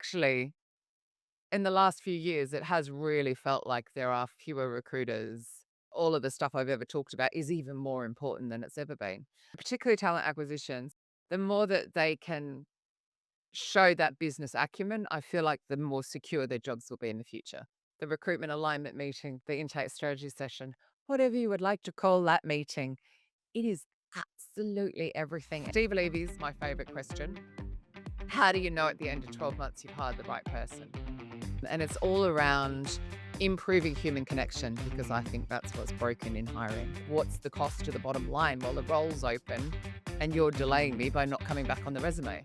actually, in the last few years, it has really felt like there are fewer recruiters. All of the stuff I've ever talked about is even more important than it's ever been, particularly talent acquisitions. The more that they can show that business acumen, I feel like the more secure their jobs will be in the future. The recruitment alignment meeting, the intake strategy session, whatever you would like to call that meeting, it is absolutely everything. Steve Levy's my favorite question. How do you know at the end of 12 months you've hired the right person? And it's all around improving human connection, because I think that's what's broken in hiring. What's the cost to the bottom line? Well, the role's open and you're delaying me by not coming back on the resume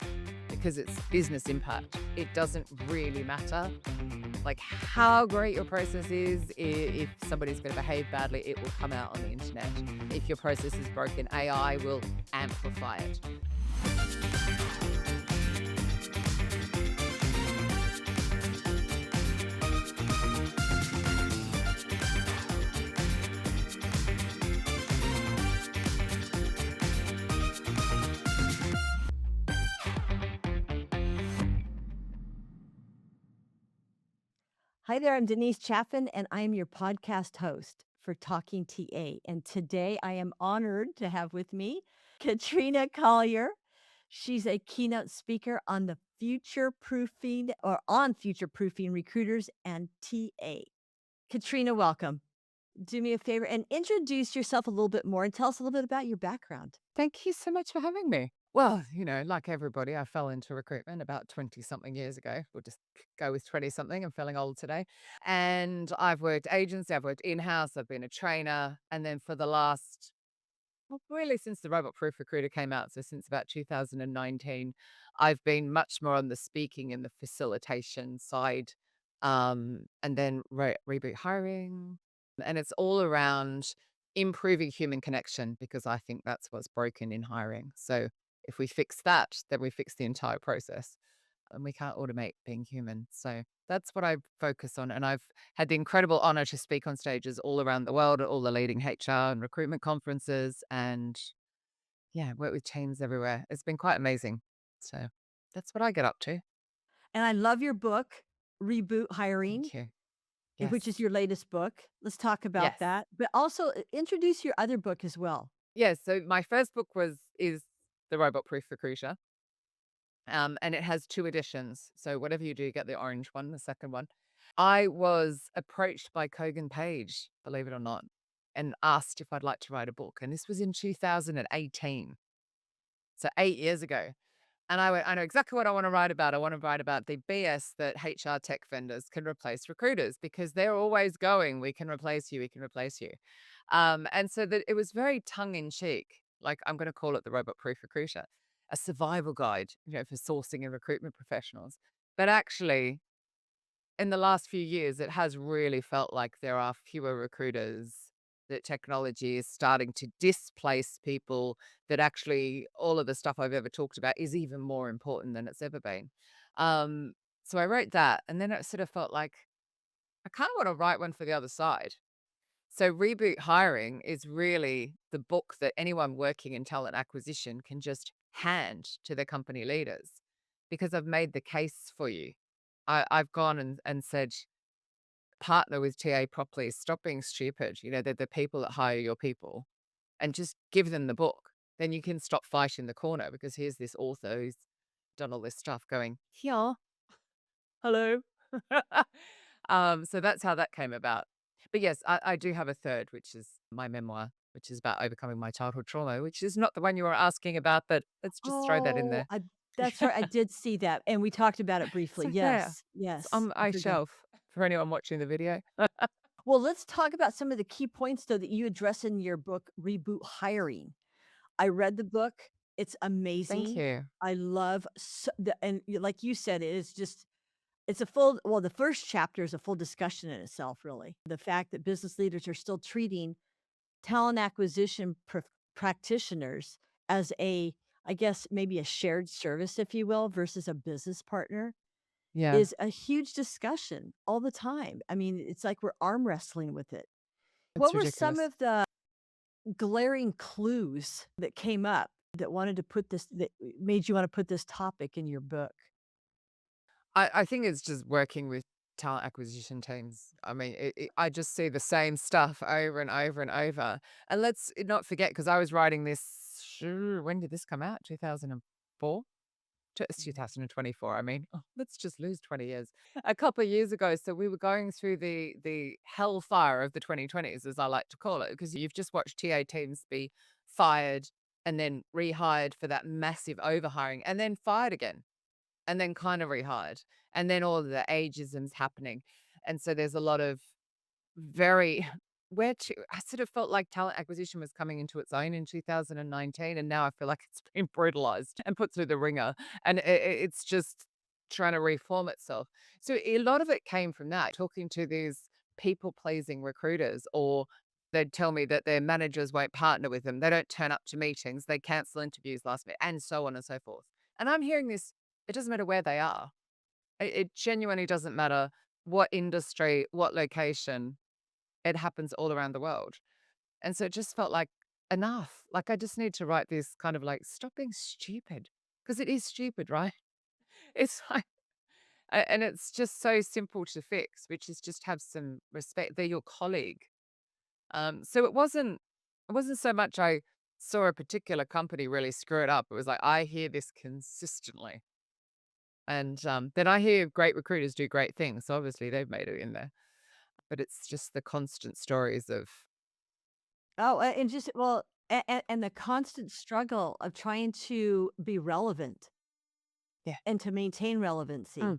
because it's business impact. It doesn't really matter like how great your process is. If somebody's going to behave badly, it will come out on the internet. If your process is broken, AI will amplify it. Hi there, I'm Denise Chaffin, and I am your podcast host for Talking TA. And today I am honored to have with me Katrina Collier. She's a keynote speaker on the future proofing or on future proofing recruiters and TA. Katrina, welcome. Do me a favor and introduce yourself a little bit more and tell us a little bit about your background. Thank you so much for having me. Well, like everybody, I fell into recruitment about 20 something years ago. We'll just go with 20 something. I'm feeling old today. And I've worked agency, I've worked in house, I've been a trainer. And then for the last, well, really since the Robot Proof Recruiter came out, so since about 2019, I've been much more on the speaking and the facilitation side. And then Reboot Hiring. And it's all around improving human connection, because I think that's what's broken in hiring. So if we fix that, then we fix the entire process. And we can't automate being human. So that's what I focus on. And I've had the incredible honor to speak on stages all around the world at all the leading HR and recruitment conferences. And yeah, work with teams everywhere. It's been quite amazing. So that's what I get up to. And I love your book, Reboot Hiring, Thank you. which is Yes. your latest book. Let's talk about Yes. that. But also introduce your other book as well. Yes. So my first book is The Robot Proof Recruiter. And it has two editions. So whatever you do, get the orange one, the second one. I was approached by Kogan Page, believe it or not, and asked if I'd like to write a book. And this was in 2018. So 8 years ago. And I went, I know exactly what I want to write about. I want to write about the BS that HR tech vendors can replace recruiters, because they're always going, we can replace you, we can replace you. And so that it was very tongue in cheek. Like, I'm going to call it the Robot Proof Recruiter, a survival guide, for sourcing and recruitment professionals. But actually, in the last few years, it has really felt like there are fewer recruiters, that technology is starting to displace people, that actually all of the stuff I've ever talked about is even more important than it's ever been. So I wrote that, and then it sort of felt like I kind of want to write one for the other side. So Reboot Hiring is really the book that anyone working in talent acquisition can just hand to their company leaders, because I've made the case for you. I've gone and said, partner with TA properly, stop being stupid. They're the people that hire your people, and just give them the book. Then you can stop fighting the corner, because here's this author who's done all this stuff going, yeah, hello. So that's how that came about. But yes, I do have a third, which is my memoir, which is about overcoming my childhood trauma, which is not the one you were asking about, but let's just throw that in Oh, there. that's right. I did see that, and we talked about it briefly. So there. Yes, It's yes, on I my forgot. shelf for anyone watching the video. Well, let's talk about some of the key points, though, that you address in your book, Reboot Hiring. I read the book. It's Thank amazing. you. I love and like you said, it is just it's a full well, the first chapter is a full discussion in itself, really. The fact that business leaders are still treating talent acquisition practitioners as I guess, maybe a shared service, if you will, versus a business partner Yeah, is a huge discussion all the time. I mean, it's like we're arm wrestling with it. it's What were some ridiculous. of the glaring clues that came up that wanted to put this that made you want to put this topic in your book? I think it's just working with talent acquisition teams. I mean, I just see the same stuff over and over and over. And let's not forget, because I was writing this, when did this come out? 2004? It's Mhm. 2024. I mean, oh, let's just lose 20 years. A couple of years ago, so we were going through the hellfire of the 2020s, as I like to call it, because you've just watched TA teams be fired and then rehired for that massive overhiring and then fired again and then kind of rehired, and then all of the ageisms happening. And so there's a lot of very where to I sort of felt like talent acquisition was coming into its own in 2019, and now I feel like it's been brutalized and put through the ringer, and it's just trying to reform itself. So a lot of it came from that, talking to these people-pleasing recruiters, or they'd tell me that their managers won't partner with them, they don't turn up to meetings, they cancel interviews last minute, and so on and so forth. And I'm hearing this, it doesn't matter where they are. It genuinely doesn't matter what industry, what location, it happens all around the world. And so it just felt like enough. Like I just need to write this kind of like, stop being stupid. Because it is stupid, right? It's like, and it's just so simple to fix, which is just have some respect. They're your colleague. So it wasn't so much I saw a particular company really screw it up. It was like I hear this consistently. And then I hear great recruiters do great things. So obviously they've made it in there. But it's just the constant stories of, Oh, and just well, and the constant struggle of trying to be relevant yeah. and to maintain relevancy. Mm.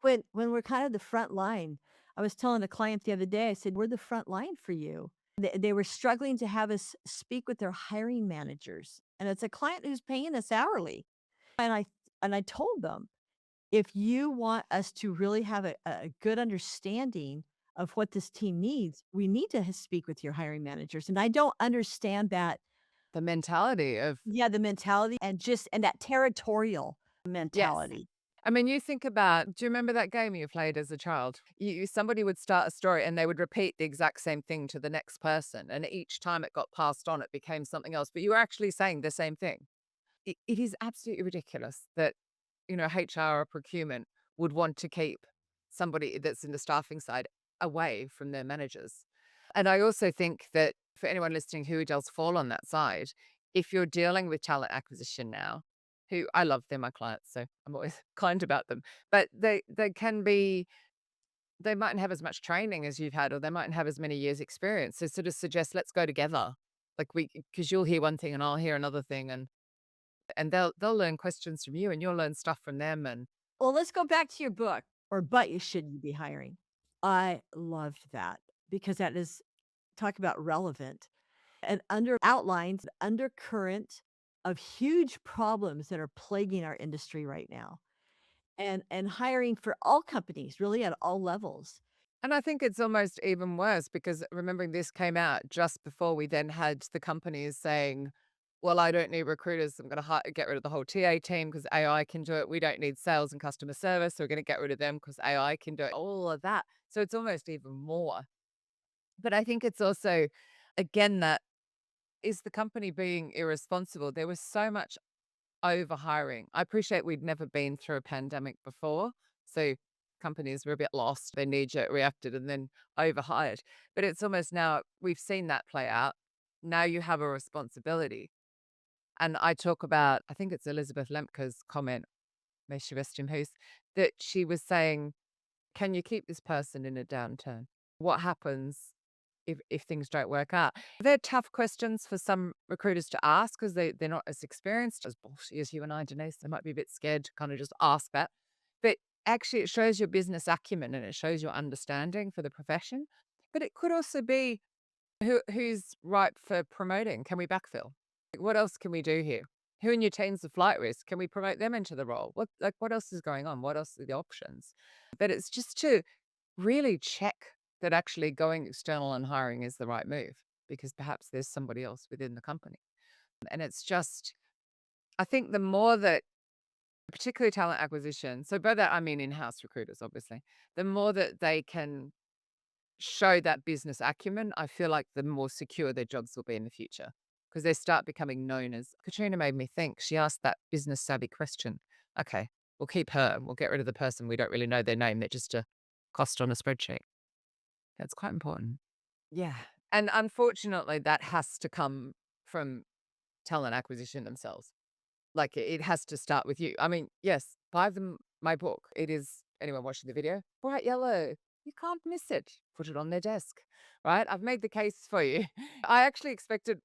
When we're kind of the front line, I was telling a client the other day, I said, "We're the front line for you." They were struggling to have us speak with their hiring managers, and it's a client who's paying us hourly. And I told them, "If you want us to really have a good understanding of what this team needs, we need to speak with your hiring managers." And I don't understand that. The mentality of, Yeah, the mentality and that territorial yes. mentality. I mean, you think about, do you remember that game you played as a child? Somebody would start a story and they would repeat the exact same thing to the next person. And each time it got passed on, it became something else. But you were actually saying the same thing. It is absolutely ridiculous that, HR or procurement would want to keep somebody that's in the staffing side away from their managers. And I also think that for anyone listening who does fall on that side, if you're dealing with talent acquisition now, who I love, they're my clients, so I'm always kind about them. But they can be, they mightn't have as much training as you've had, or they mightn't have as many years experience. So sort of suggest let's go together. Like because you'll hear one thing and I'll hear another thing, and they'll learn questions from you and you'll learn stuff from them. And Well, let's go back to your book, or But You Shouldn't Be Hiring. I loved that because that is talk about relevant and under outlines the undercurrent of huge problems that are plaguing our industry right now. And hiring for all companies, really at all levels. And I think it's almost even worse because remembering this came out just before we then had the companies saying, well, I don't need recruiters. I'm going to get rid of the whole TA team because AI can do it. We don't need sales and customer service. So we're going to get rid of them because AI can do it. All of that. So it's almost even more. But I think it's also, again, that is the company being irresponsible. There was so much overhiring. I appreciate we'd never been through a pandemic before, so companies were a bit lost. They knee-jerk reacted and then overhired. But it's almost now we've seen that play out. Now you have a responsibility. And I talk about, I think it's Elizabeth Lemke's comment, may she rest in peace, that she was saying, can you keep this person in a downturn? What happens if things don't work out? They're tough questions for some recruiters to ask because they're not as experienced as bossy as you and I, Denise. They might be a bit scared to kind of just ask that. But actually, it shows your business acumen and it shows your understanding for the profession. But it could also be who's ripe for promoting. Can we backfill? Like, what else can we do here? Who in your team's the flight risk? Can we promote them into the role? What else is going on? What else are the options? But it's just to really check that actually going external and hiring is the right move because perhaps there's somebody else within the company. And it's just, I think the more that, particularly talent acquisition, so by that I mean in house recruiters, obviously, the more that they can show that business acumen, I feel like the more secure their jobs will be in the future because they start becoming known as. Katrina made me think. She asked that business savvy question. Okay, We'll keep her. We'll get rid of the person we don't really know their name. They're just a cost on a spreadsheet. That's quite important. Yeah. And unfortunately, that has to come from talent acquisition themselves. Like it has to start with you. I mean, yes, buy them my book. It is anyone watching the video, bright yellow. You can't miss it. Put it on their desk, right? I've made the case for you. I actually expected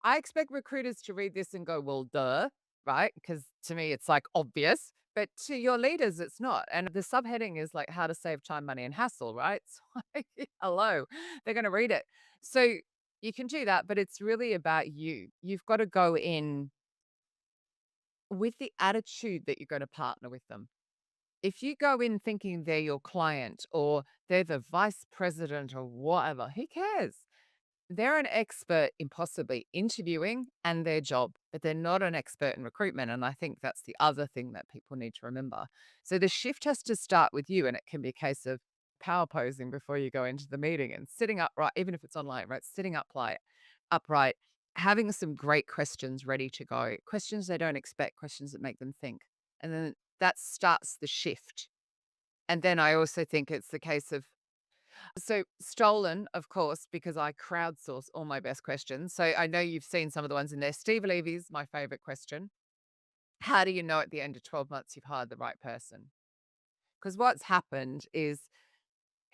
I expect recruiters to read this and go, well, duh, right? Because to me, it's like obvious, but to your leaders, it's not. And the subheading is like how to save time, money, and hassle, right? So, like, hello, they're going to read it. So you can do that, but it's really about you. You've got to go in with the attitude that you're going to partner with them. If you go in thinking they're your client or they're the vice president or whatever, who cares? They're an expert in possibly interviewing and their job, but they're not an expert in recruitment. And I think that's the other thing that people need to remember. So the shift has to start with you, and it can be a case of power posing before you go into the meeting and sitting upright, even if it's online, right? Sitting upright, having some great questions ready to go, questions they don't expect, questions that make them think. And then that starts the shift. And then I also think it's the case of so stolen, of course, because I crowdsource all my best questions. So I know you've seen some of the ones in there. Steve Levy's my favorite question. How do you know at the end of 12 months you've hired the right person? Because what's happened is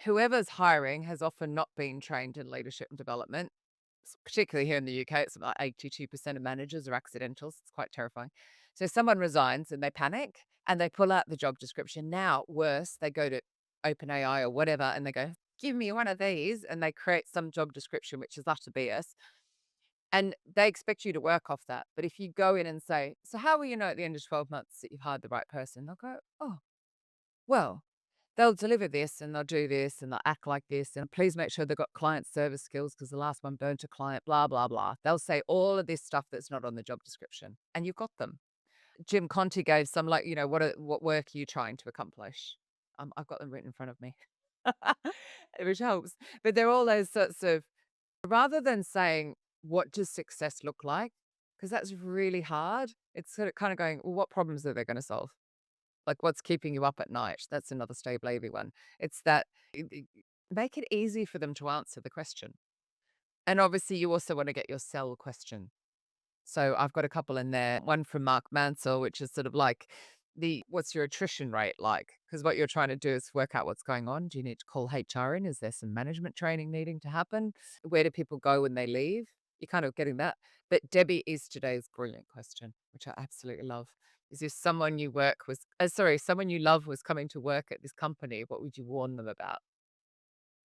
whoever's hiring has often not been trained in leadership and development. Particularly here in the UK, it's about 82% of managers are accidentals. It's quite terrifying. So someone resigns and they panic and they pull out the job description. Now, worse, they go to OpenAI or whatever and they go, give me one of these. And they create some job description, which is utter BS. And they expect you to work off that. But if you go in and say, so how will you know at the end of 12 months that you've hired the right person? They'll go, oh, well, they'll deliver this and they'll do this and they'll act like this. And please make sure they've got client service skills because the last one burnt a client, blah, blah, blah. They'll say all of this stuff that's not on the job description and you've got them. Jim Conti gave some like, what work are you trying to accomplish? I've got them written in front of me, which helps. But they're all those sorts of, rather than saying, what does success look like? Because that's really hard. It's sort of kind of going, well, what problems are they going to solve? Like, what's keeping you up at night? That's another Stave Levy one. It's that make it easy for them to answer the question. And obviously, you also want to get your sell question. So I've got a couple in there. One from Mark Mansell, which is sort of like the what's your attrition rate like? Because what you're trying to do is work out what's going on. Do you need to call HR in? Is there some management training needing to happen? Where do people go when they leave? You're kind of getting that. But Debbie is today's brilliant question, which I absolutely love. Is if someone you work was, someone you love was coming to work at this company, what would you warn them about?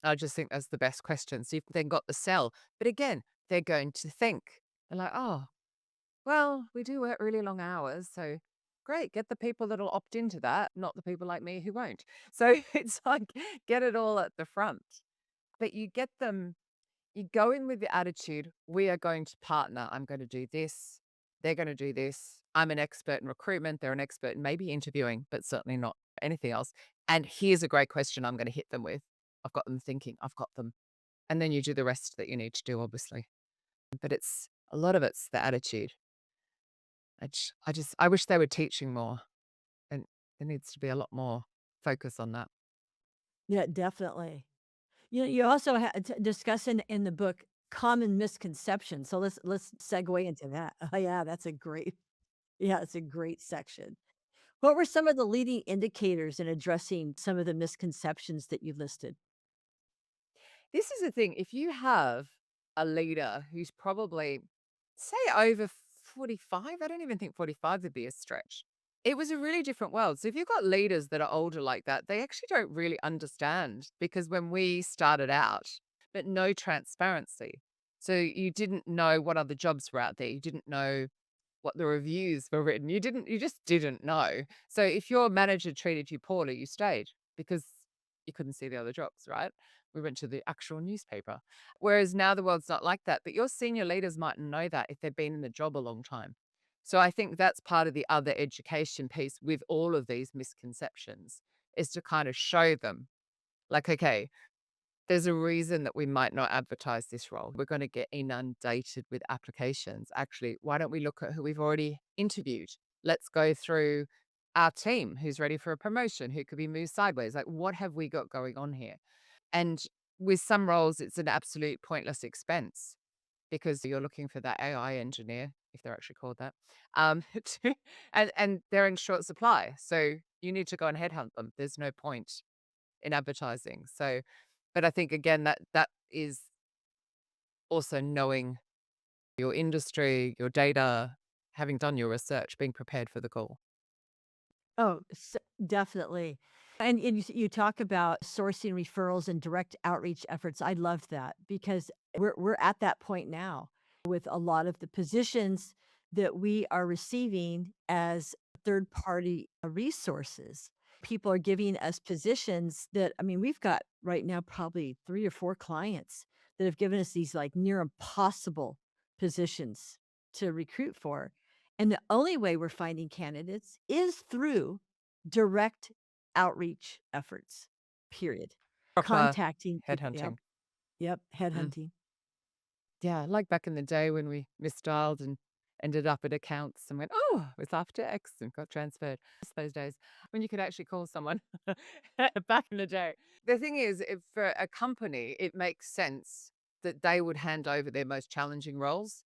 I just think that's the best question. So you've then got the sell. But again, they're going to think. They're like, oh, well, we do work really long hours, so great. Get the people that'll opt into that, not the people like me who won't. So it's like get it all at the front. But you get them, you go in with the attitude, we are going to partner. I'm going to do this. They're going to do this. I'm an expert in recruitment. They're an expert in maybe interviewing, but certainly not anything else. And here's a great question I'm going to hit them with. I've got them thinking, I've got them. And then you do the rest that you need to do, obviously. But it's a lot of it's the attitude. I wish they were teaching more, and there needs to be a lot more focus on that. Yeah, definitely. You also discuss in the book common misconceptions. So let's segue into that. Oh yeah, it's a great section. What were some of the leading indicators in addressing some of the misconceptions that you listed? This is the thing, if you have a leader who's probably, say, over 45, I don't even think 45 would be a stretch. It was a really different world. So if you've got leaders that are older like that, they actually don't really understand because when we started out, but no transparency. So you didn't know what other jobs were out there. You didn't know what the reviews were written. You just didn't know. So if your manager treated you poorly, you stayed because you couldn't see the other jobs, right? We went to the actual newspaper. Whereas now the world's not like that. But your senior leaders mightn't know that if they've been in the job a long time. So I think that's part of the other education piece with all of these misconceptions is to kind of show them like, okay, there's a reason that we might not advertise this role. We're going to get inundated with applications. Actually, why don't we look at who we've already interviewed? Let's go through our team who's ready for a promotion, who could be moved sideways. Like, what have we got going on here? And with some roles, it's an absolute pointless expense because you're looking for that AI engineer, if they're actually called that, and they're in short supply. So you need to go and headhunt them. There's no point in advertising. So, but I think again that is also knowing your industry, your data, having done your research, being prepared for the call. Oh, definitely. And you talk about sourcing referrals and direct outreach efforts. I love that because we're at that point now with a lot of the positions that we are receiving as third party resources. People are giving us positions that, I mean, we've got right now probably 3 or 4 clients that have given us these like near impossible positions to recruit for. And the only way we're finding candidates is through direct outreach efforts, period. Proper Contacting people. Yep, headhunting. yep, Mm. headhunting. Yeah, like back in the day when we misdialed and ended up at accounts and went, "Oh, it's after X," and got transferred. It's those days when you could actually call someone back in the day. The thing is, if for a company, it makes sense that they would hand over their most challenging roles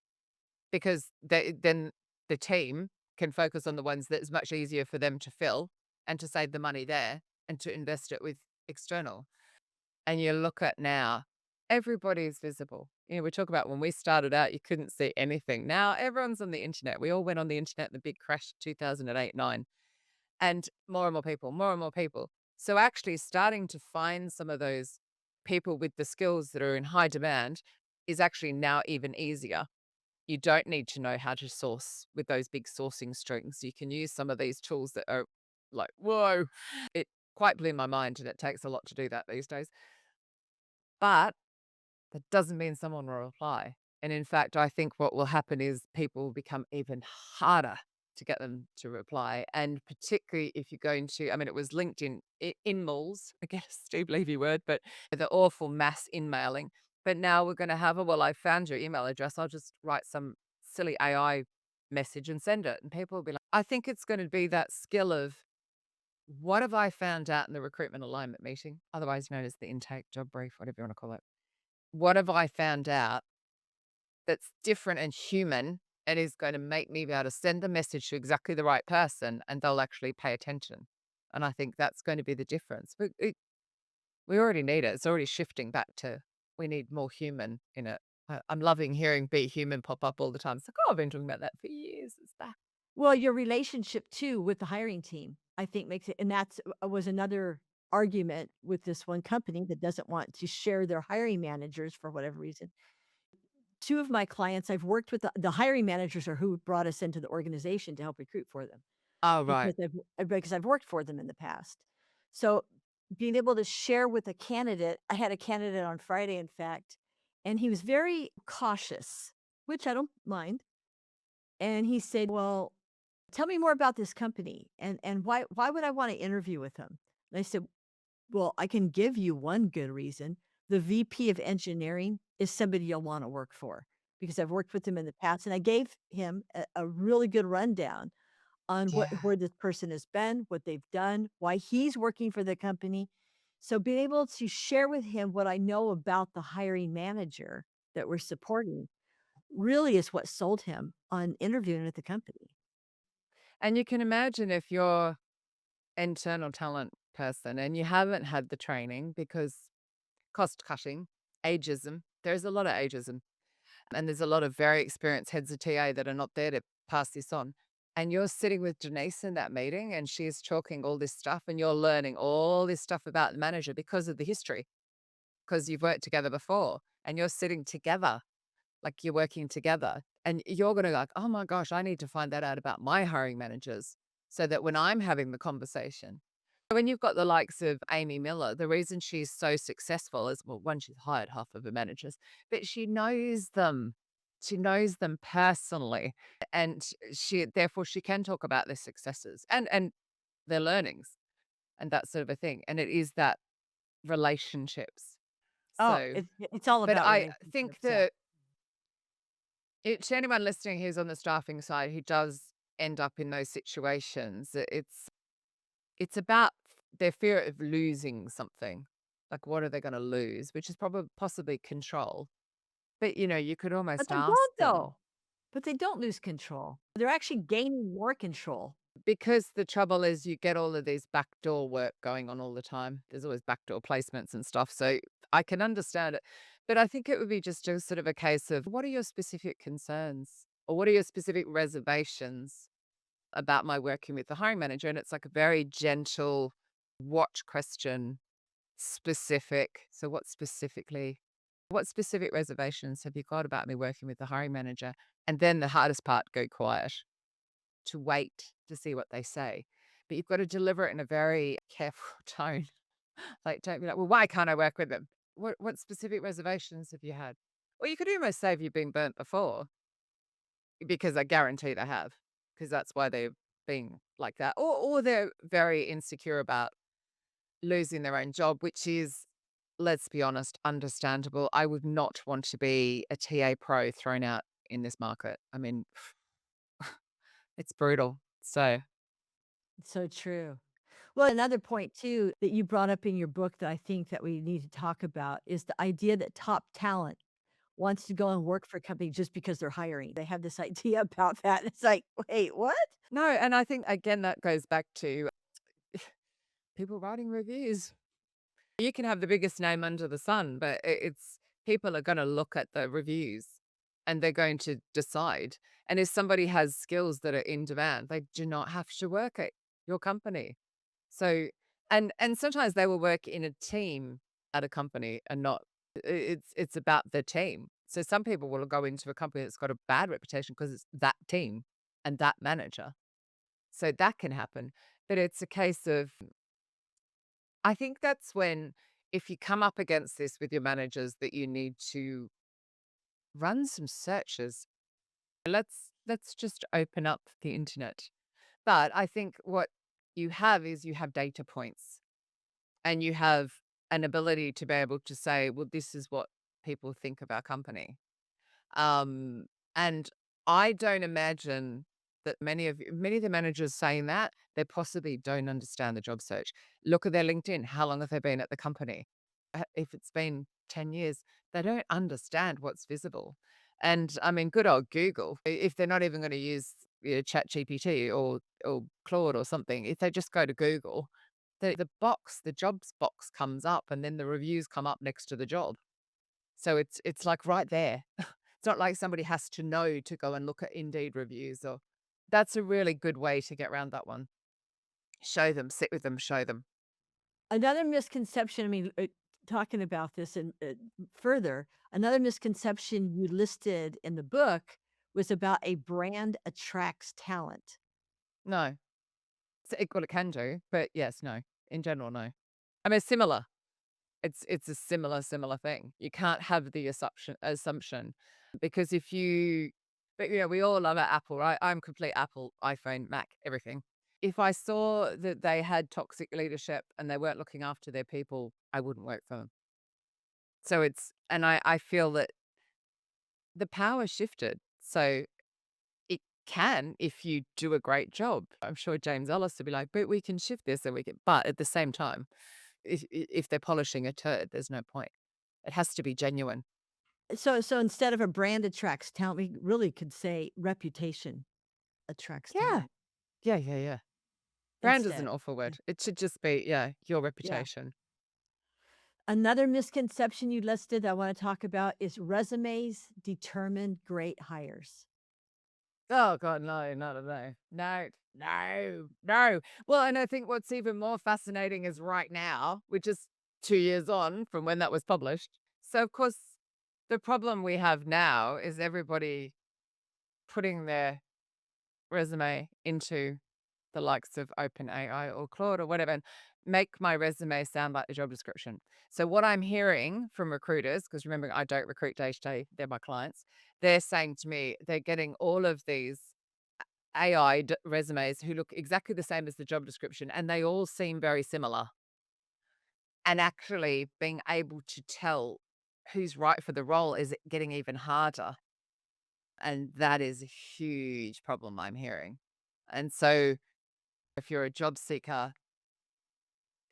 because then the team can focus on the ones that's much easier for them to fill and to save the money there and to invest it with external. And you look at now, everybody's visible. We talk about when we started out, you couldn't see anything. Now everyone's on the internet. We all went on the internet in the big crash 2008, 9, and more and more people, more and more people. So actually starting to find some of those people with the skills that are in high demand is actually now even easier. You don't need to know how to source with those big sourcing strings. You can use some of these tools that are like, whoa, it quite blew my mind. And it takes a lot to do that these days. But that doesn't mean someone will reply. And in fact, I think what will happen is people will become even harder to get them to reply. And particularly if you're going to, I mean, it was LinkedIn in malls, I guess, Steve Levy word, but the awful mass in mailing. But now we're going to have a, well, I found your email address. I'll just write some silly AI message and send it. And people will be like, I think it's going to be that skill of what have I found out in the recruitment alignment meeting, otherwise known as the intake job brief, whatever you want to call it. What have I found out that's different and human and is going to make me be able to send the message to exactly the right person and they'll actually pay attention? And I think that's going to be the difference. We already need it. It's already shifting back to we need more human in it. I'm loving hearing be human pop up all the time. It's like, oh, I've been talking about that for years. It's back. Well, your relationship too with the hiring team, I think makes it, and that's was another argument with this one company that doesn't want to share their hiring managers for whatever reason. 2 of my clients, I've worked with the hiring managers are who brought us into the organization to help recruit for them Oh, right. because I've worked for them in the past. So, being able to share with a candidate, I had a candidate on Friday, in fact, and he was very cautious, which I don't mind. And he said, "Well, tell me more about this company and why would I want to interview with them?" And I said, "Well, I can give you one good reason. The VP of engineering is somebody you'll want to work for because I've worked with him in the past." And I gave him a really good rundown on Yeah. where this person has been, what they've done, why he's working for the company. So being able to share with him what I know about the hiring manager that we're supporting really is what sold him on interviewing with the company. And you can imagine if you're internal talent person and you haven't had the training because cost cutting, ageism, there's a lot of ageism. And there's a lot of very experienced heads of TA that are not there to pass this on. And you're sitting with Denise in that meeting and she's talking all this stuff and you're learning all this stuff about the manager because of the history, because you've worked together before and you're sitting together, like you're working together. And you're going to like, oh my gosh, I need to find that out about my hiring managers so that when I'm having the conversation, when you've got the likes of Amy Miller, the reason she's so successful is, well, one, she's hired half of her managers, but she knows them. She knows them personally, and she therefore she can talk about their successes and their learnings and that sort of a thing. And it is that relationships. Oh, So, it's all but about I think relationships, yeah. that to anyone listening who's on the staffing side who does end up in those situations, it's It's about their fear of losing something. Like, what are they going to lose? Which is probably possibly control. But, you could But almost they ask don't them though. But they don't lose control. They're actually gaining more control. because the trouble is you get all of these backdoor work going on all the time. There's always backdoor placements and stuff. So I can understand it. But I think it would be just a sort of a case of what are your specific concerns or what are your specific reservations about my working with the hiring manager? And it's like a very gentle watch question, specific. So what specific reservations have you got about me working with the hiring manager? And then the hardest part, go quiet to wait to see what they say. But you've got to deliver it in a very careful tone. Like, don't be like, well, why can't I work with them? What specific reservations have you had? Or you could almost say, have you been burnt before? Because I guarantee they have, because that's why they've been like that. Or they're very insecure about losing their own job, which is, let's be honest, understandable. I would not want to be a TA pro thrown out in this market. I mean, it's brutal. So, So true. Well, another point too that you brought up in your book that I think that we need to talk about is the idea that top talent wants to go and work for a company just because they're hiring. They have this idea about that. It's like, wait, what? no, and I think again that goes back to people writing reviews. You can have the biggest name under the sun, but it's people are going to look at the reviews and they're going to decide. And if somebody has skills that are in demand, they do not have to work at your company. So, and sometimes they will work in a team at a company and not. It's about the team. So some people will go into a company that's got a bad reputation because it's that team and that manager. So that can happen. But it's a case of I think that's when if you come up against this with your managers that you need to run some searches. Let's just open up the internet. But I think what you have is you have data points and you have an ability to be able to say, well, this is what people think of our company. Um, and I don't imagine that many of the managers saying that, they possibly don't understand the job search. Look at their LinkedIn. How long have they been at the company? If it's been 10 years, they don't understand what's visible. And I mean, good old Google, if they're not even going to use Chat GPT or Claude or something, if they just go to Google, the jobs box comes up and then the reviews come up next to the job. So it's like right there. It's not like somebody has to know to go and look at Indeed reviews or that's a really good way to get around that one. Show them, sit with them, show them. Another misconception, I mean, talking about this and further, another misconception you listed in the book was about a brand attracts talent. No. Well, it can do, but yes, no. In general, no. I mean, similar. It's a similar thing. You can't have the assumption because if you but we all love our Apple, right? I'm complete Apple, iPhone, Mac, everything. If I saw that they had toxic leadership and they weren't looking after their people, I wouldn't work for them. So and I feel that the power shifted. So it can if you do a great job. I'm sure James Ellis would be like, but we can shift this and we can, but at the same time, if they're polishing a turd, there's no point. It has to be genuine. So instead of a brand attracts talent, we really could say reputation attracts Yeah. talent Yeah. Brand is an instead. awful Yeah. word. It should just be, yeah, your Yeah. reputation. Another misconception you listed I want to talk about is resumes determine great hires. Oh God, no, not a no. No, no, no. Well, and I think what's even more fascinating is right now, which is 2 years on from when that was published. So of course, the problem we have now is everybody putting their resume into the likes of OpenAI or Claude or whatever, and make my resume sound like the job description. So what I'm hearing from recruiters, because remember I don't recruit day to day, they're my clients, they're saying to me they're getting all of these AI resumes who look exactly the same as the job description, and they all seem very similar. And actually being able to tell who's right for the role is getting even harder. And that is a huge problem I'm hearing. And so if you're a job seeker,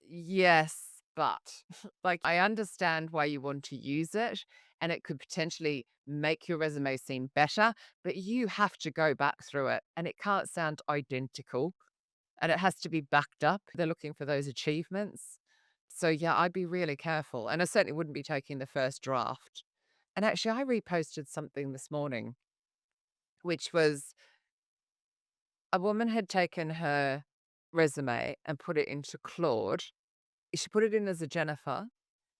Yes, but like I understand why you want to use it and it could potentially make your resume seem better, but you have to go back through it and it can't sound identical and it has to be backed up. They're looking for those achievements. So yeah, I'd be really careful. And I certainly wouldn't be taking the first draft. And actually I reposted something this morning, which was a woman had taken her resume and put it into Claude. She put it in as a Jennifer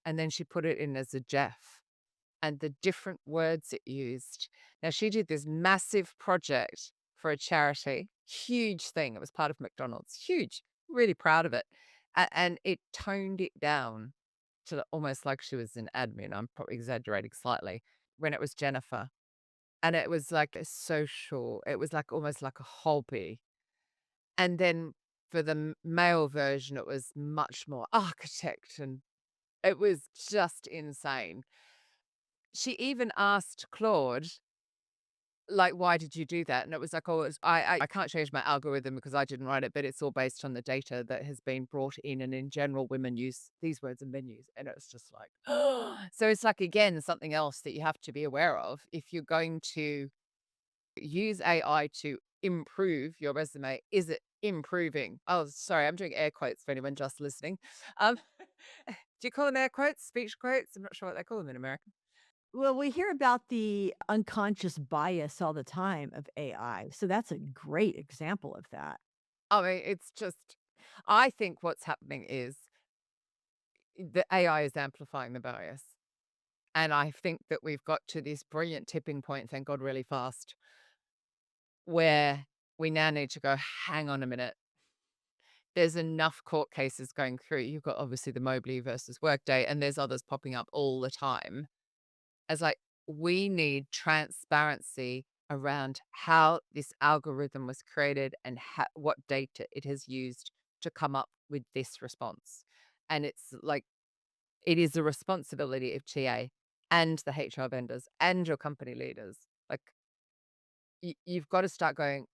and then she put it in as a Jeff and the different words it used. Now, she did this massive project for a charity, huge thing. It was part of McDonald's, huge, really proud of it. And it toned it down to almost like she was an admin. I'm probably exaggerating slightly when it was Jennifer. And it was like a social, it was like almost like a hobby. And then for the male version, it was much more architect and it was just insane. She even asked Claude, like, "Why did you do that?" And it was like, "Oh, I can't change my algorithm because I didn't write it, but it's all based on the data that has been brought in, and in general, women use these words and menus." And it's just like, so it's like, again, something else that you have to be aware of. If you're going to use AI to improve your resume, is it improving? Oh, sorry, I'm doing air quotes for anyone just listening. Do you call them air quotes, speech quotes? I'm not sure what they call them in America. Well, we hear about the unconscious bias all the time of AI, so that's a great example of that. I mean, it's just I think what's happening is the AI is amplifying the bias. And I think that we've got to this brilliant tipping point, thank God, really fast, where we now need to go, hang on a minute. There's enough court cases going through. You've got obviously the Mobley versus Workday, and there's others popping up all the time. As like, we need transparency around how this algorithm was created and what data it has used to come up with this response. And it's like, it is the responsibility of TA and the HR vendors and your company leaders. Like, you've got to start going,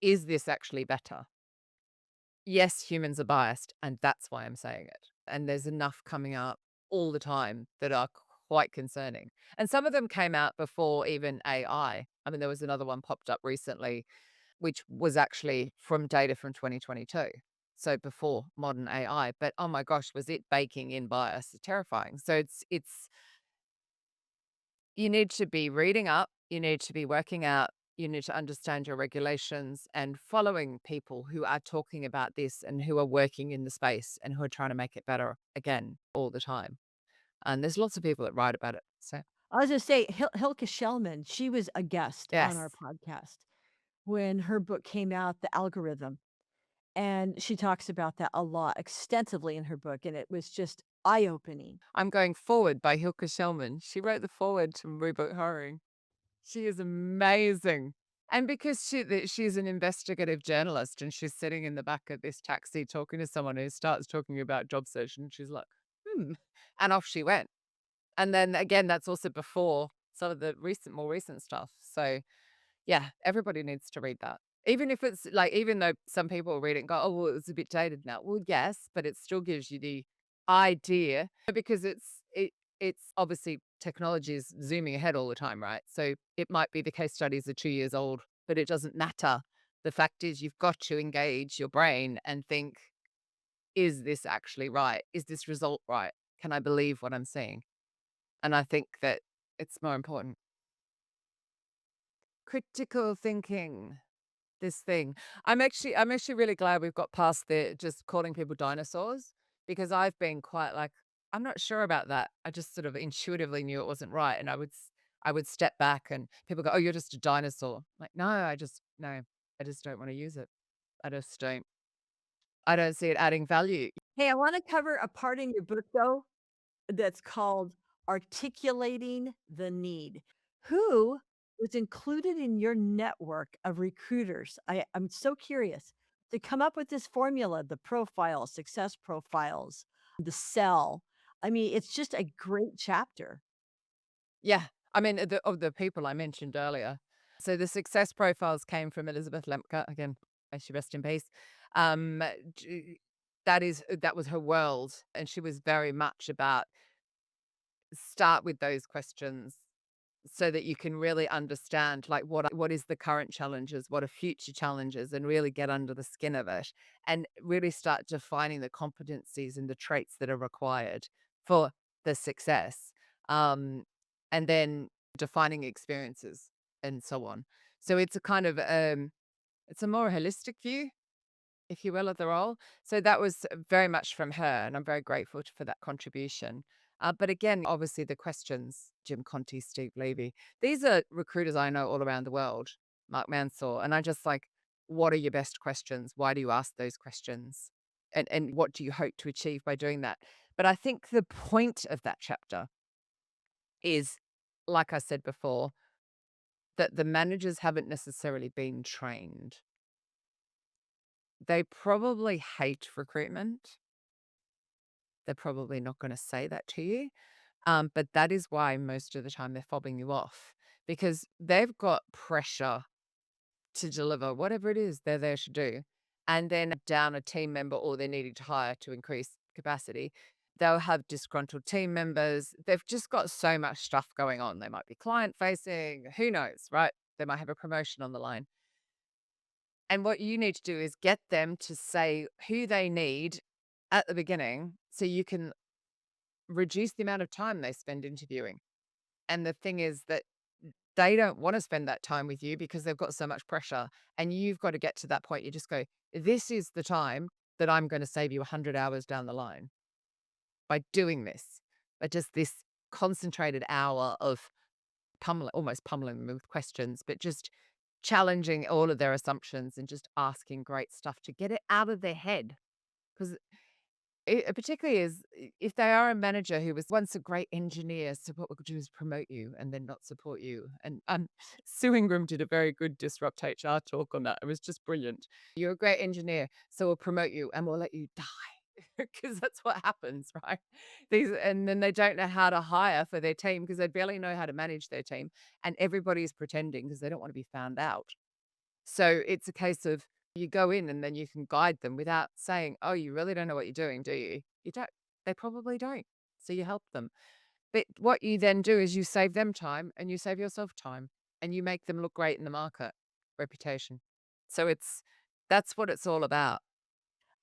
is this actually better? Yes, humans are biased, and that's why I'm saying it. And there's enough coming up all the time that are quite concerning. And some of them came out before even AI. I mean, there was another one popped up recently, which was actually from data from 2022. So before modern AI, but oh my gosh, was it baking in bias? Terrifying. So it's you need to be reading up, you need to be working out, you need to understand your regulations and following people who are talking about this and who are working in the space and who are trying to make it better again all the time. And there's lots of people that write about it. So, I was gonna say Hilke Schellman, she was a guest on our yes, podcast when her book came out, The Algorithm, and she talks about that a lot extensively in her book, and it was just eye-opening. I'm going forward by Hilke Schellman. She wrote the forward to Reboot Hiring. She is amazing. And because she's an investigative journalist and she's sitting in the back of this taxi talking to someone who starts talking about job search and she's like, hmm. And off she went. And then again, that's also before some of the more recent stuff. So yeah, everybody needs to read that. Even if it's like, even though some people read it and go, oh, well, it's a bit dated now. Well, yes, but it still gives you the idea because it's obviously technology is zooming ahead all the time, right? So it might be the case studies are 2 years old, but it doesn't matter. The fact is you've got to engage your brain and think, is this actually right? Is this result right? Can I believe what I'm seeing? And I think that it's more important. Critical thinking. This thing. I'm actually really glad we've got past the just calling people dinosaurs because I've been quite like, I'm not sure about that. I just sort of intuitively knew it wasn't right, and I would step back and people go, "Oh, you're just a dinosaur." I'm like, "No, no, I just don't wanna use it. I just don't. I don't see it adding value." Hey, I wanna cover a part in your book, though, that's called Articulating the Need. Who was included in your network of recruiters? I'm so curious to come up with this formula, the profiles, success profiles, the sell. I mean, it's just a great chapter. Yeah. I mean, of the people I mentioned earlier. So the success profiles came from Elizabeth Lemke, again, may she rest in peace. Um, that was her world, and she was very much about start with those questions so that you can really understand like what is the current challenges, what are future challenges, and really get under the skin of it and really start defining the competencies and the traits that are required for the success. Um, and then defining experiences and so on. So it's a kind of it's a more holistic view, if you will, of the role. So that was very much from her, and I'm very grateful for that contribution. But again, obviously, the questions, Jim Conti, Steve Levy, these are recruiters I know all around the world, Mark Mansour, and I just like, what are your best questions? Why do you ask those questions? And what do you hope to achieve by doing that? But I think the point of that chapter is, like I said before, that the managers haven't necessarily been trained. They probably hate recruitment. They're probably not gonna say that to you, but that is why most of the time they're fobbing you off because they've got pressure to deliver whatever it is they're there to do, and then down a team member or they're needing to hire to increase capacity. They'll have disgruntled team members. They've just got so much stuff going on. They might be client facing, who knows, right? They might have a promotion on the line. And what you need to do is get them to say who they need at the beginning so you can reduce the amount of time they spend interviewing. And the thing is that they don't want to spend that time with you because they've got so much pressure. And you've got to get to that point. You just go, this is the time that I'm going to save you 100 hours down the line by doing this, by just this concentrated hour of almost pummeling them with questions, but just challenging all of their assumptions and just asking great stuff to get it out of their head. Because it particularly is if they are a manager who was once a great engineer, so what we could do is promote you and then not support you. And Sue Ingram did a very good Disrupt HR talk on that. It was just brilliant. You're a great engineer, so we'll promote you and we'll let you die. Because that's what happens, right? And then they don't know how to hire for their team because they barely know how to manage their team. And everybody's pretending because they don't want to be found out. So it's a case of you go in and then you can guide them without saying, "Oh, you really don't know what you're doing, do you?" You don't. They probably don't. So you help them. But what you then do is you save them time and you save yourself time and you make them look great in the market, reputation. So that's what it's all about.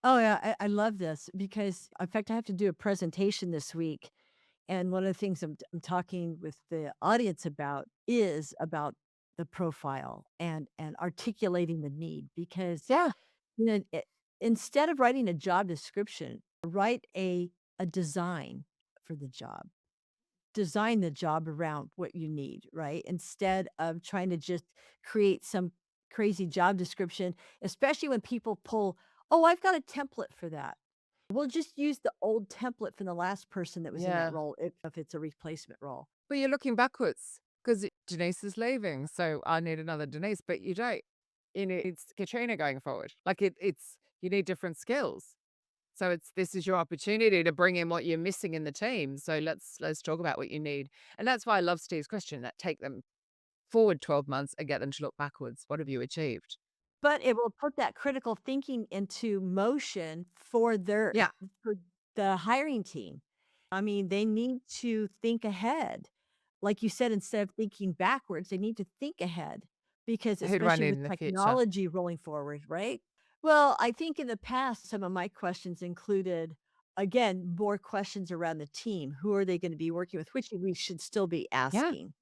Oh, yeah, I love this because, in fact, I have to do a presentation this week, and one of the things I'm talking with the audience about is about the profile and articulating the need because, Yeah. you know, instead of writing a job description, write a design for the job. Design the job around what you need, right? Instead of trying to just create some crazy job description, especially when people pull, "Oh, I've got a template for that." We'll just use the old template from the last person that was in that Yeah. role if it's a replacement role. But you're looking backwards because Denise is leaving. So I need another Denise, but you don't. You need it's Katrina going forward. Like it's you need different skills. So it's this is your opportunity to bring in what you're missing in the team. So let's talk about what you need. And that's why I love Steve's question that take them forward 12 months and get them to look backwards. What have you achieved? But it will put that critical thinking into motion Yeah. for the hiring team. I mean, they need to think ahead. Like you said, instead of thinking backwards, they need to think ahead because Who do I especially need with in the future? technology rolling forward, right? Well, I think in the past, some of my questions included, again, more questions around the team. Who are they going to be working with? Which we should still be Yeah, asking.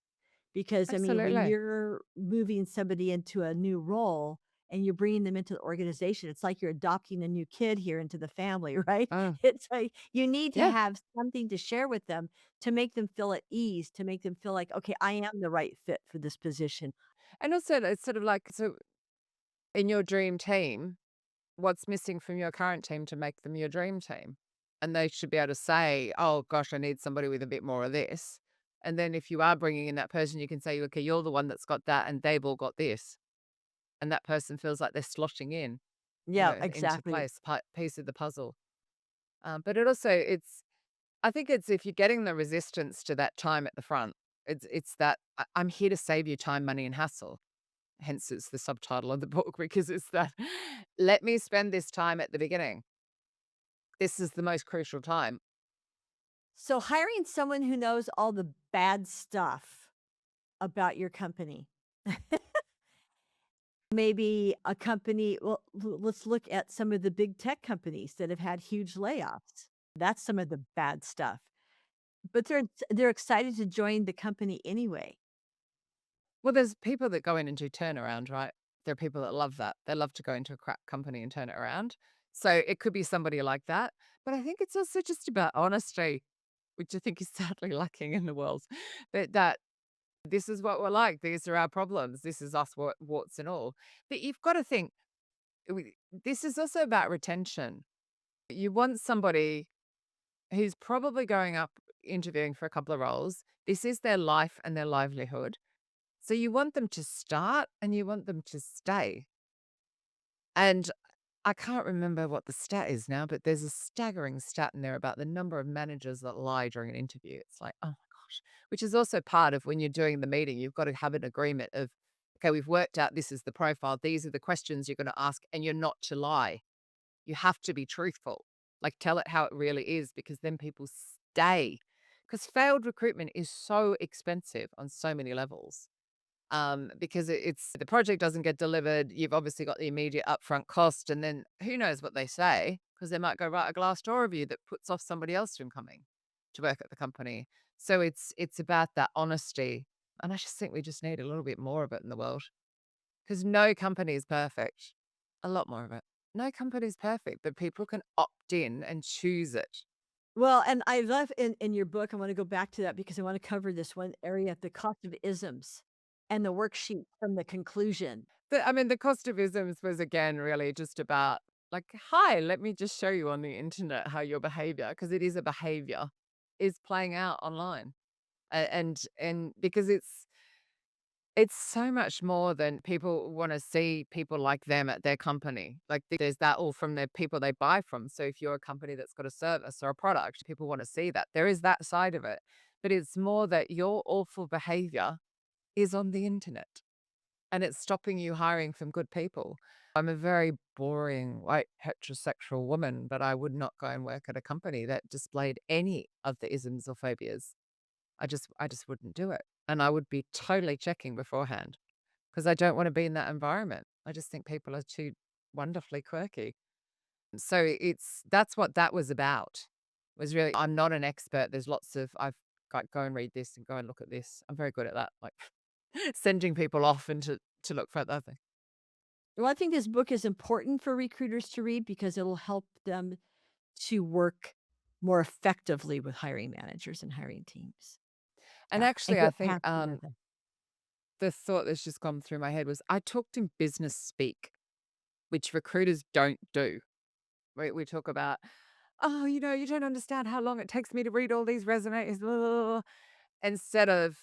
Because, I mean, when absolutely. you're moving somebody into a new role and you're bringing them into the organization, it's like you're adopting a new kid here into the family, right? Oh, It's like you need to yeah. have something to share with them to make them feel at ease, to make them feel like, "Okay, I am the right fit for this position." And also it's sort of like so in your dream team, what's missing from your current team to make them your dream team. And they should be able to say, oh gosh, I need somebody with a bit more of this. And then if you are bringing in that person, you can say, okay, you're the one that's got that and they've all got this. And that person feels like they're slotting in, Yeah, into exactly. place, piece of the puzzle. But it also, I think it's if you're getting the resistance to that time at the front, it's that I'm here to save you time, money, and hassle. Hence, it's the subtitle of the book because it's that let me spend this time at the beginning This is the most crucial time. So hiring someone who knows all the bad stuff about your company. Maybe a company, well, let's look at some of the big tech companies that have had huge layoffs. That's some of the bad stuff. But they're excited to join the company anyway. Well, there's people that go in and do turnaround, right? There are people that love that. They love to go into a crap company and turn it around. So it could be somebody like that. But I think it's also just about honesty, which I think is sadly lacking in the world. That this is what we're like. These are our problems. This is us, warts and all. But you've got to think this is also about retention. You want somebody who's probably going up interviewing for a couple of roles. This is their life and their livelihood. So you want them to start and you want them to stay. And I can't remember what the stat is now, but there's a staggering stat in there about the number of managers that lie during an interview. It's like, oh my gosh, which is also part of when you're doing the meeting, you've got to have an agreement of, okay, we've worked out this is the profile, these are the questions you're going to ask, and you're not to lie. You have to be truthful. Like tell it how it really is because then people stay. Because failed recruitment is so expensive on so many levels. Because it's the project doesn't get delivered. You've obviously got the immediate upfront cost, and then who knows what they say because they might go write a glass door review that puts off somebody else from coming to work at the company. So it's about that honesty, and I just think we just need a little bit more of it in the world because no company is perfect. A lot more of it. No company is perfect, but people can opt in and choose it. Well, and I love in your book, I wanna go back to that because I wanna cover this one area, the cost of isms and the worksheet from the conclusion. I mean, the cost of isms was again really just about like, hi, let me just show you on the internet how your behavior, because it is a behavior, is playing out online. And because it's so much more than people want to see people like them at their company. Like there's that all from the people they buy from. So if you're a company that's got a service or a product, people want to see that. There is that side of it. But it's more that your awful behavior is on the internet and it's stopping you hiring from good people. I'm a very boring white heterosexual woman, but I would not go and work at a company that displayed any of the isms or phobias. I just wouldn't do it. And I would be totally checking beforehand because I don't want to be in that environment. I just think people are too wonderfully quirky. So that's what that was about. Was really I'm not an expert. There's lots of I've got go and read this and go and look at this. I'm very good at that. Like sending people off and to look for other thing. Well, I think this book is important for recruiters to read because it'll help them to work more effectively with hiring managers and hiring teams. And Yeah, and actually, I get think, past some of the. the thought that's just gone through my head was I talked in business speak, which recruiters don't do. We talk about, "Oh, you don't understand how long it takes me to read all these resumes," instead of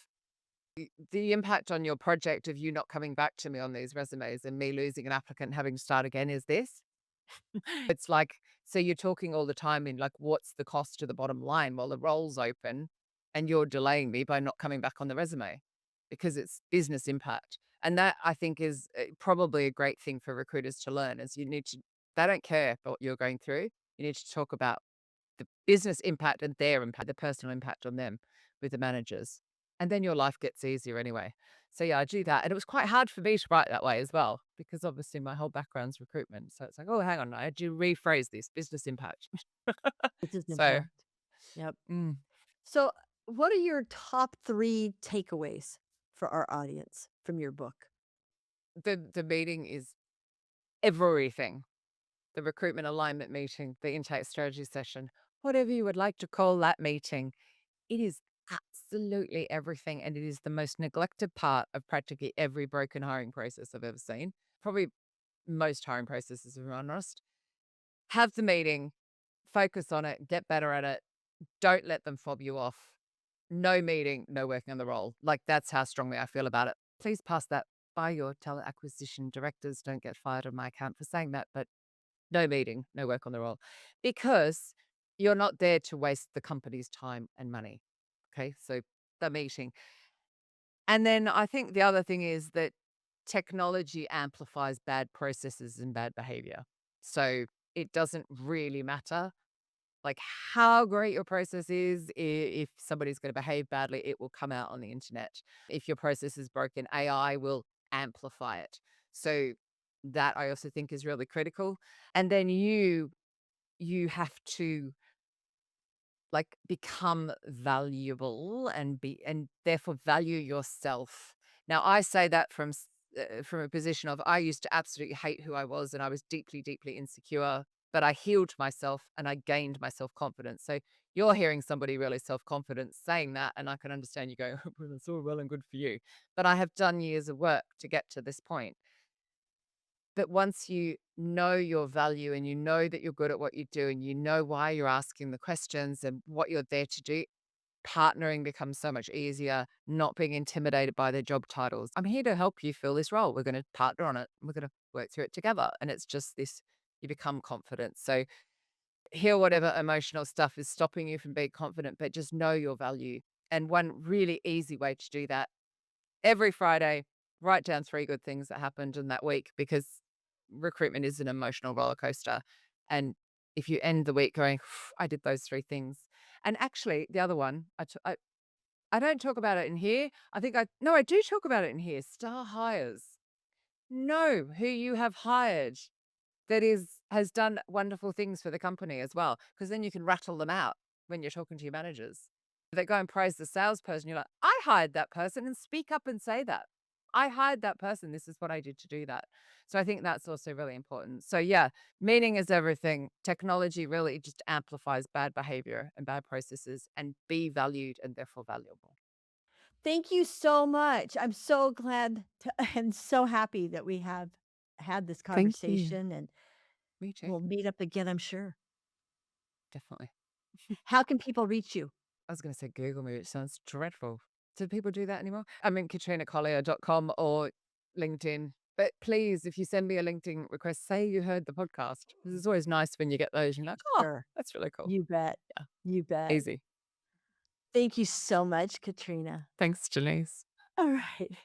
the impact on your project of you not coming back to me on these resumes and me losing an applicant and having to start again is this. It's like, so you're talking all the time in like, what's the cost to the bottom line? Well, the role's open and you're delaying me by not coming back on the resume because it's business impact. And that I think is probably a great thing for recruiters to learn is they don't care about what you're going through. You need to talk about the business impact and their impact, the personal impact on them with the managers. And then your life gets easier anyway. So yeah, I do that. And it was quite hard for me to write that way as well, because obviously my whole background's recruitment. So it's like, oh, hang on, I had to rephrase this business impact. Business So impact. Yep. mm, So, what are your top 3 takeaways for our audience from your book? the meeting is everything. The recruitment alignment meeting, the intake strategy session, whatever you would like to call that meeting. It is absolutely everything, and it is the most neglected part of practically every broken hiring process I've ever seen. Probably most hiring processes, if I'm honest. Have the meeting, focus on it, get better at it. Don't let them fob you off. No meeting, no working on the role. Like that's how strongly I feel about it. Please pass that by your talent acquisition directors. Don't get fired on my account for saying that, but no meeting, no work on the role because you're not there to waste the company's time and money. Okay. So the meeting. And then I think the other thing is that technology amplifies bad processes and bad behavior. So it doesn't really matter Like how great your process is, if somebody's going to behave badly, it will come out on the internet. If your process is broken, AI will amplify it. So that I also think is really critical. And then you have to like become valuable and be and therefore value yourself. Now I say that from a position of I used to absolutely hate who I was and I was deeply deeply insecure, but I healed myself and I gained my self-confidence. So you're hearing somebody really self-confident saying that and I can understand you going, well, it's all well and good for you. But I have done years of work to get to this point. But once you know your value and you know that you're good at what you do and you know why you're asking the questions and what you're there to do, partnering becomes so much easier, not being intimidated by their job titles. I'm here to help you fill this role. We're going to partner on it. We're going to work through it together. And it's just this, you become confident. So hear whatever emotional stuff is stopping you from being confident, but just know your value. And one really easy way to do that every Friday, write down 3 good things that happened in that week because recruitment is an emotional roller coaster. And if you end the week going, I did those 3 things. And actually, the other one, I don't talk about it in here. No, I do talk about it in here. Star hires. Know who you have hired that has done wonderful things for the company as well, because then you can rattle them out when you're talking to your managers. They go and praise the salesperson, you're like, "I hired that person," and speak up and say that. "I hired that person. This is what I did to do that." So I think that's also really important. So yeah, meaning is everything. Technology really just amplifies bad behavior and bad processes, and be valued and therefore valuable. Thank you so much. I'm so glad to and so happy that we have had this Thank you. conversation, and Me too. we'll meet up again, I'm sure. Definitely. How can people reach you? I was gonna say Google me, it sounds dreadful. Do people do that anymore? I mean, katrinacollier.com or LinkedIn. But please, if you send me a LinkedIn request, say you heard the podcast. 'Cause it's always nice when you get those. You're like, oh, Sure. that's really cool. You bet. Yeah, You bet. easy. Thank you so much, Katrina. Thanks, Janice. All right.